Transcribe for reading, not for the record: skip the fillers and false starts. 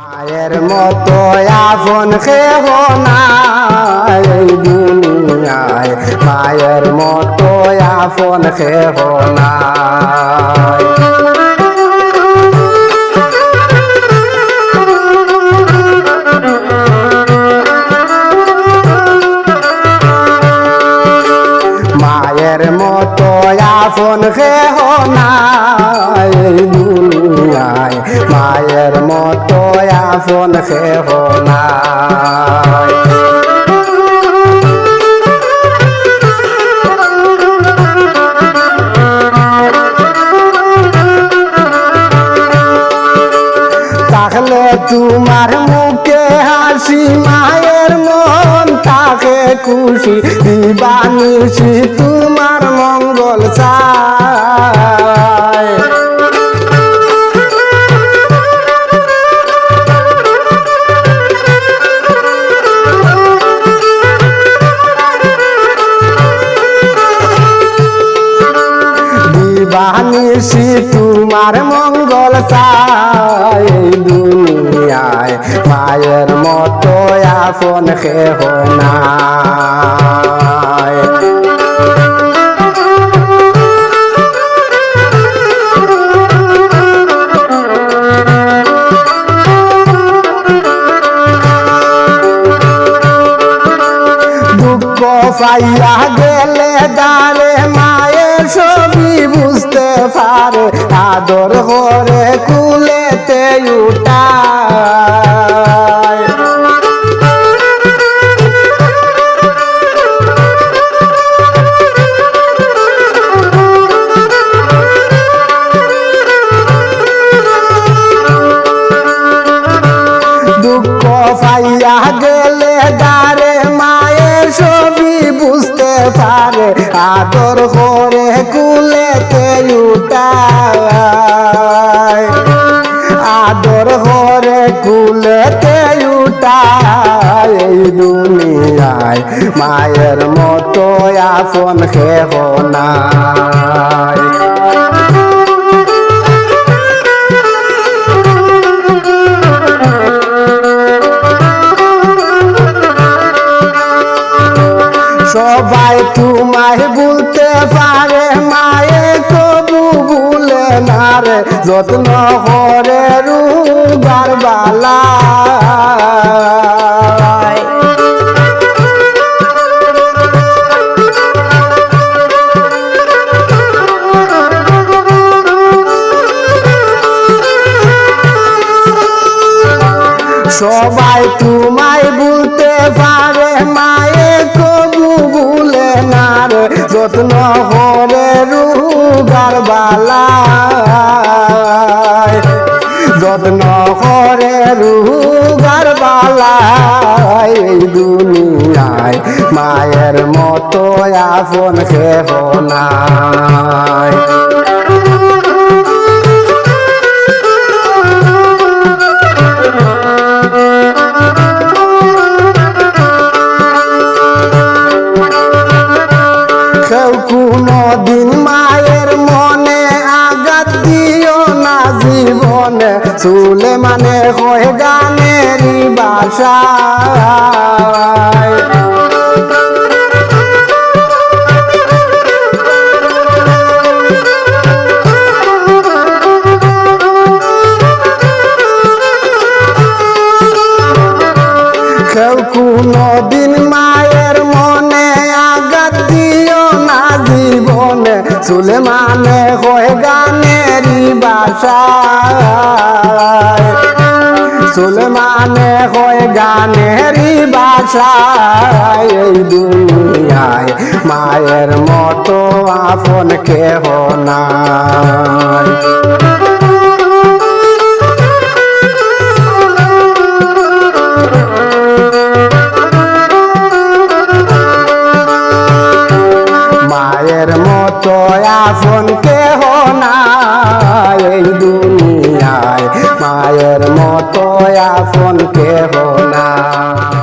মায়ের মতো আপন কেহ নাই এই দুনিয়ায়, মায়ের মতো আপন কেহ নাই। মায়ের মতো আপন কেহ নাই এই দুনিয়ায়, মায়ের মতো আপন কেহ নাই। তাহলে তোমার মুখে হাসি, মায়ের মন তাকে খুশি, দিবানিশি তোমার মঙ্গল চায়। দিবানিশি তোমার মঙ্গল চায় দুনিয়ায়, মায়ের মতো আপন কেহ নাই। দুঃখ পাইয়া গেলে দাঁড়ে মায়ের ছবি বুঝতে পারে, আদর করে কুলেতে উঠায়। দুঃখ পাইয়া গেলে দাঁড়ে মায়ের ছবি বুঝতে পারে, আদর করে কুলেতে উঠায়। আদর করে কুলেতে উঠায় এই দুনিয়ায়, মায়ের মতো আপন কেহ নাই। সবাই তোমায় বলতে পারে, মায়ে তবু ভুলে না রে, যত্ন করে রুগার বালায়। সবাই তোমায় বলতে পারে, মায়ে তবু ভুলে না রে, যত্ন করে রুগার বালায়। যত্ন করে রুগার বালায় এই দুনিয়ায়, মায়ের মতো আপন কেহ নাই। কেউ কোনদিন মায়ের মনে আঘাত দিও না জীবনে, সুলেমানে হয় গানেরই বাসায়। কেউ কোনদিন মায়ের মনে আঘাত দিও না জীবনে, সুলেমানে হয় গানেরই বাসায়। সুলেমানে হয় গানেরই বাসায় এই দুনিয়ায়, মায়ের মতো আপন কেহ নাই। মায়ের মতো আপন কেহ নাই এই দুনিয়ায়, মায়ের মতো আপন কেহ নাই।